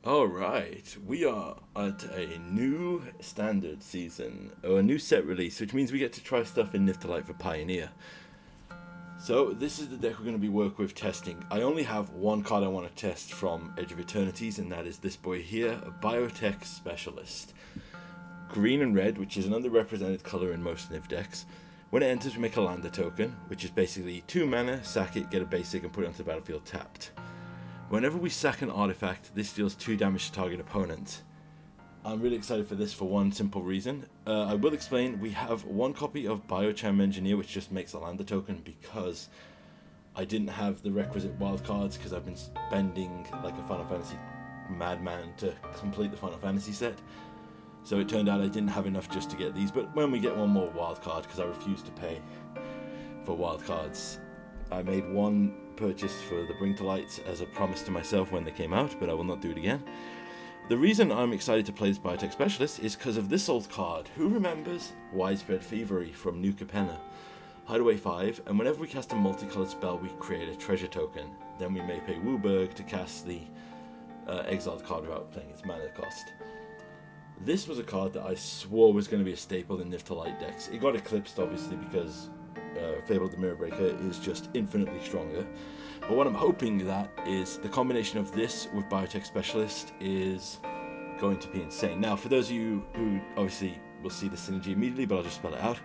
Alright, we are at a new standard season, or a new set release, which means we get to try stuff in Untitled for Pioneer. So this is the deck we're going to be working with testing. I only have one card I want to test from Edge of Eternities, and that is this boy here, a Biotech Specialist. Green and red, which is an underrepresented colour in most Niv decks. When it enters, we make a lander token, which is basically 2 mana, sack it, get a basic, and put it onto the battlefield tapped. Whenever we sack an artifact, this deals 2 damage to target opponent. I'm really excited for this for one simple reason. I will explain, we have one copy of Biocham Engineer, which just makes a lander token because I didn't have the requisite wildcards because I've been spending like a Final Fantasy madman to complete the Final Fantasy set. So it turned out I didn't have enough just to get these, but when we get one more wildcard, because I refuse to pay for wildcards, I made one purchase for the Bring to Light as a promise to myself when they came out, but I will not do it again. The reason I'm excited to play this Biotech Specialist is because of this old card. Who remembers Widespread Thievery from New Capenna? Hideaway 5, and whenever we cast a multicolored spell, we create a treasure token. Then we may pay Wooburg to cast the exiled card without paying its mana cost. This was a card that I swore was going to be a staple in Niv to Light decks. It got eclipsed, obviously, because Fable the Mirror Breaker is just infinitely stronger. But what I'm hoping that is the combination of this with Biotech Specialist is going to be insane. Now, for those of you who obviously will see the synergy immediately, but I'll just spell it out.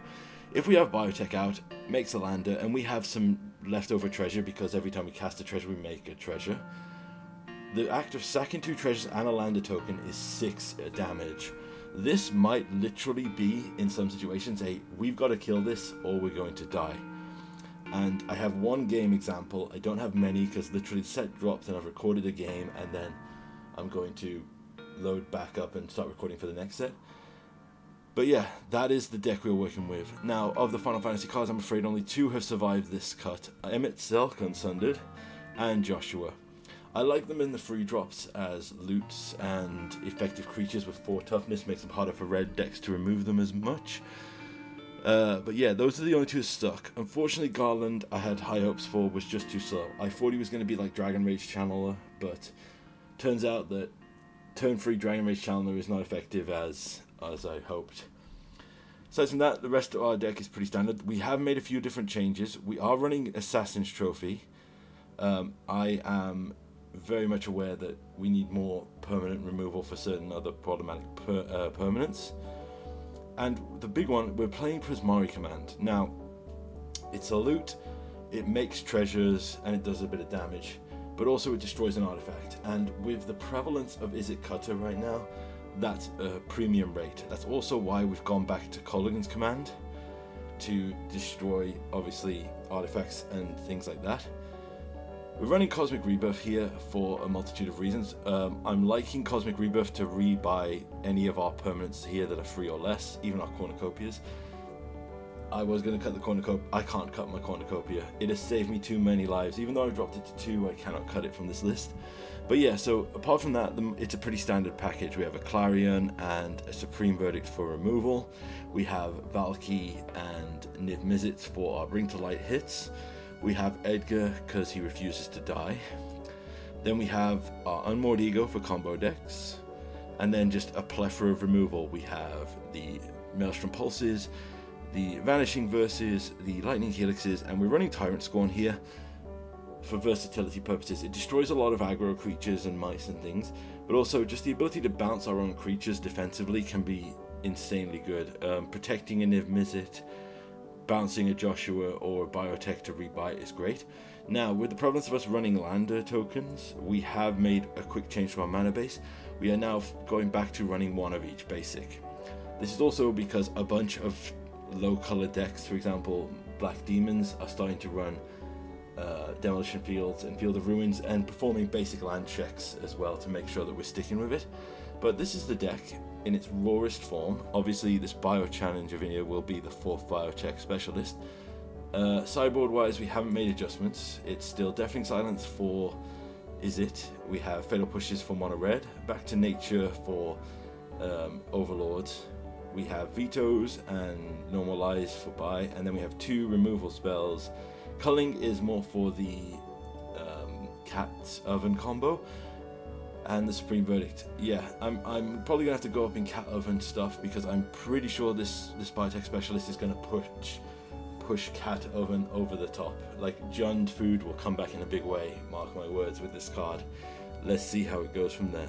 If we have Biotech out, makes a lander, and we have some leftover treasure, because every time we cast a treasure, we make a treasure. The act of sacking 2 treasures and a lander token is 6 damage. This might literally be, in some situations, we've got to kill this or we're going to die. And I have one game example. I don't have many because literally the set dropped and I've recorded a game and then I'm going to load back up and start recording for the next set. But yeah, that is the deck we're working with. Now, of the Final Fantasy cards, I'm afraid only 2 have survived this cut. Emmett Selk Unsundered and Joshua. I like them in the free drops as loots and effective creatures with 4 toughness, makes them harder for red decks to remove them as much. But yeah, those are the only 2 that stuck. Unfortunately, Garland, I had high hopes for, was just too slow. I thought he was going to be like Dragon Rage Channeler, but turns out that turn 3 Dragon Rage Channeler is not effective as I hoped. Aside from that, the rest of our deck is pretty standard. We have made a few different changes. We are running Assassin's Trophy. I am very much aware that we need more permanent removal for certain other problematic permanents. And the big one, we're playing Prismari Command. Now, it's a loot, it makes treasures, and it does a bit of damage, but also it destroys an artifact. And with the prevalence of Izzet Cutter right now, that's a premium rate. That's also why we've gone back to Colligan's Command to destroy, obviously, artifacts and things like that. We're running Cosmic Rebirth here for a multitude of reasons. I'm liking Cosmic Rebirth to rebuy any of our permanents here that are free or less, even our cornucopias. I was going to cut the cornucopia. I can't cut my cornucopia. It has saved me too many lives. Even though I dropped it to 2, I cannot cut it from this list. But yeah, so apart from that, it's a pretty standard package. We have a Clarion and a Supreme Verdict for removal. We have Valky and Niv Mizzet for our Bring to Light hits. We have Edgar because he refuses to die. Then we have our Unmoored Ego for combo decks. And then just a plethora of removal. We have the Maelstrom Pulses, the Vanishing Verses, the Lightning Helixes, and we're running Tyrant Scorn here for versatility purposes. It destroys a lot of aggro creatures and mice and things, but also just the ability to bounce our own creatures defensively can be insanely good. Protecting a Niv Mizzet, bouncing a Joshua or a Biotech to rebuy is great. Now, with the prevalence of us running lander tokens, we have made a quick change to our mana base. We are now going back to running 1 of each basic. This is also because a bunch of low color decks, for example Black Demons, are starting to run Demolition Fields and Field of Ruins and performing basic land checks as well to make sure that we're sticking with it. But this is the deck in its rawest form. Obviously, this Bio Challenge Engineer will be the 4th Biotech Specialist. Sideboard wise, we haven't made adjustments. It's still Deafening Silence for Izzet. We have Fatal Pushes for Mono Red, Back to Nature for Overlords. We have Vetoes and Normalize for buy, and then we have 2 removal spells. Culling is more for the Cat's Oven combo, And the Supreme Verdict. Yeah, I'm probably gonna have to go up in cat oven stuff because I'm pretty sure this biotech specialist is gonna push cat oven over the top. Like Jund food will come back in a big way. Mark my words with this card. Let's see how it goes from there.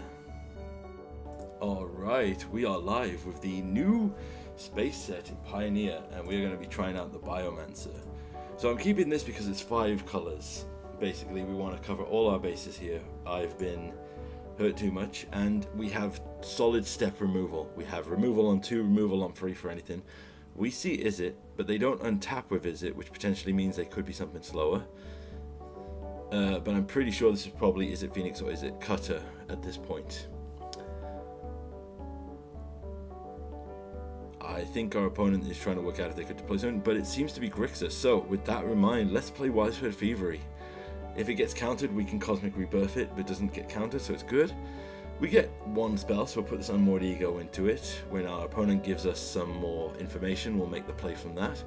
All right, we are live with the new space set in Pioneer, and we're going to be trying out the Biomancer. So I'm keeping this because it's 5 colors. Basically, we want to cover all our bases here. I've been hurt too much, and we have solid step removal. We have removal on 2, removal on 3 for anything. We see Is It, but they don't untap with Is It, which potentially means they could be something slower. But I'm pretty sure this is probably Is It Phoenix or Is It Cutter at this point. I think our opponent is trying to work out if they could deploy something, but it seems to be Grixis. So with that in mind, let's play Widespread Thievery. If it gets countered, we can Cosmic Rebirth it, but it doesn't get countered, so it's good. We get 1 spell, so we'll put this Unmoored Ego into it. When our opponent gives us some more information, we'll make the play from that.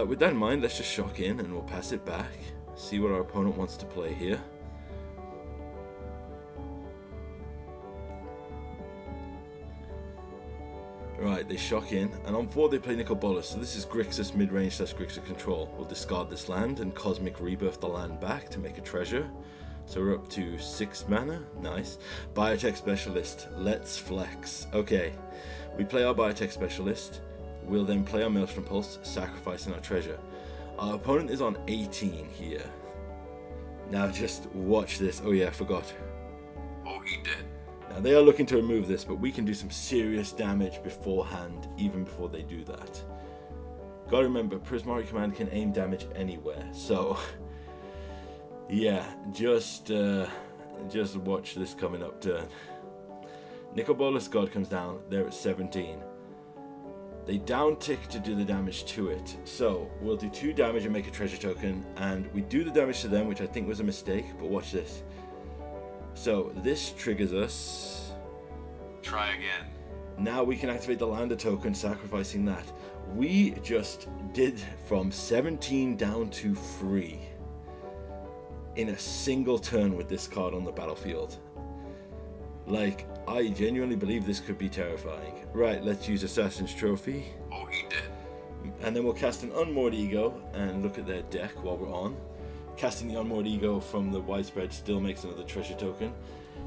With that in mind, let's just shock in and we'll pass it back. See what our opponent wants to play here. Right, they shock in, and on 4 they play Nicol Bolas, so this is Grixis mid-range / Grixis control. We'll discard this land and Cosmic Rebirth the land back to make a treasure. So we're up to 6 mana, nice. Biotech Specialist, let's flex. Okay, we play our Biotech Specialist, we'll then play our Maelstrom Pulse, sacrificing our treasure. Our opponent is on 18 here. Now just watch this, oh yeah, I forgot. Oh, he did. Now they are looking to remove this, but we can do some serious damage beforehand, even before they do that. Gotta remember, Prismari Command can aim damage anywhere, so yeah, just watch this coming up turn. Nicol Bolas God comes down, they're at 17. They down tick to do the damage to it, so we'll do 2 damage and make a treasure token, and we do the damage to them, which I think was a mistake, but watch this. So this triggers us. Try again. Now we can activate the Lander token, sacrificing that. We just did from 17 down to 3 in a single turn with this card on the battlefield. Like, I genuinely believe this could be terrifying. Right, let's use Assassin's Trophy. Oh, he did. And then we'll cast an Unmoored Ego and look at their deck while we're on. Casting the Unmoored Ego from the Widespread still makes another treasure token.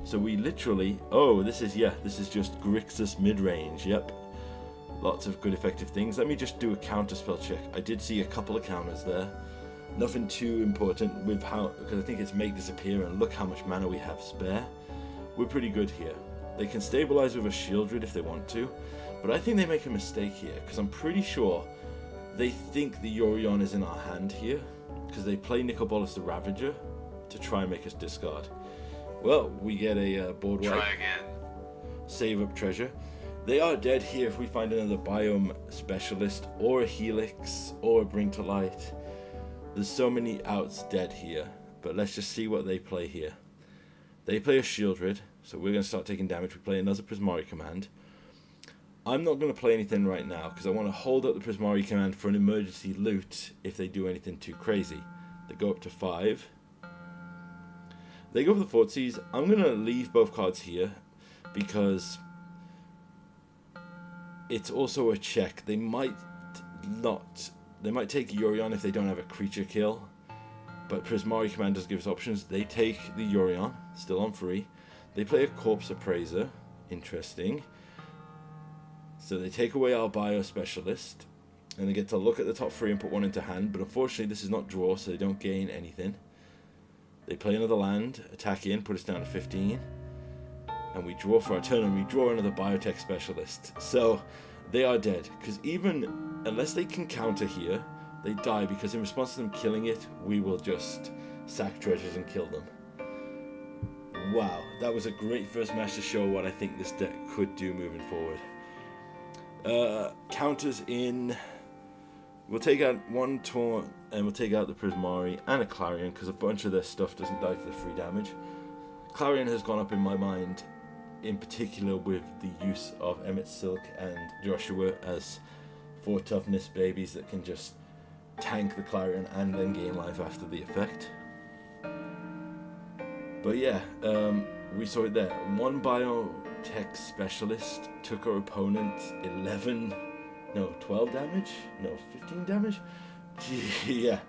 So we literally, this is just Grixis mid-range, yep. Lots of good effective things. Let me just do a counter spell check. I did see a couple of counters there. Nothing too important with because I think it's Make Disappear, and look how much mana we have spare. We're pretty good here. They can stabilize with a Shieldred if they want to, but I think they make a mistake here, because I'm pretty sure they think the Yorion is in our hand here, because they play Nicol Bolas the Ravager to try and make us discard. Well, we get a board wipe. Try again. Save up treasure. They are dead here if we find another Biome Specialist, or a Helix, or a Bring to Light. There's so many outs dead here, but let's just see what they play here. They play a Shieldred, so we're going to start taking damage. We play another Prismari Command. I'm not going to play anything right now because I want to hold up the Prismari Command for an emergency loot if they do anything too crazy. They go up to 5. They go for the Thoughtseize. I'm going to leave both cards here because it's also a check. They might take Yorion if they don't have a creature kill, but Prismari Command does give us options. They take the Yorion, still on 3. They play a Corpse Appraiser, interesting. So they take away our Bio Specialist, and they get to look at the top 3 and put 1 into hand, but unfortunately this is not draw, so they don't gain anything. They play another land, attack in, put us down to 15, and we draw for our turn, and we draw another Biotech Specialist. So they are dead, because even unless they can counter here, they die, because in response to them killing it, we will just sack treasures and kill them. Wow, that was a great first match to show what I think this deck could do moving forward. Counters in. We'll take out 1 Taunt, and we'll take out the Prismari and a Clarion, because a bunch of their stuff doesn't die for the free damage. Clarion has gone up in my mind, in particular with the use of Emmett Silk and Joshua as 4 toughness babies that can just tank the Clarion and then gain life after the effect. But yeah, we saw it there. One biotech specialist took our opponent 12 damage? No, 15 damage? Gee, yeah.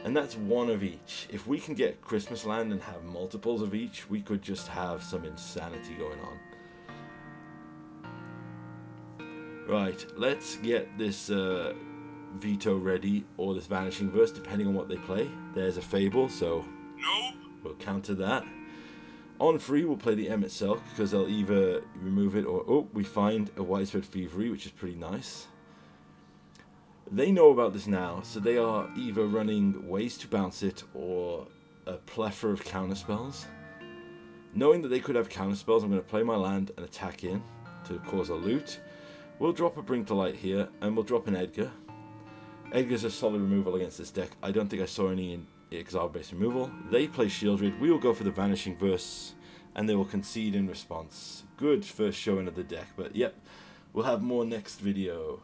And that's one of each. If we can get Christmas Land and have multiples of each, we could just have some insanity going on. Right, let's get this veto ready, or this Vanishing Verse, depending on what they play. There's a Fable, so Nope. we'll counter that. On free, we'll play the Emmet Selk, because they'll either remove it or... Oh, we find a Widespread Thievery, which is pretty nice. They know about this now, so they are either running ways to bounce it or a plethora of counterspells. Knowing that they could have counterspells, I'm going to play my land and attack in to cause a loot. We'll drop a Bring to Light here, and we'll drop an Edgar. Edgar's a solid removal against this deck. I don't think I saw any in Exile-based removal. They play Shieldred. We will go for the Vanishing Verse, and they will concede in response. Good first showing of the deck, but yep, we'll have more next video.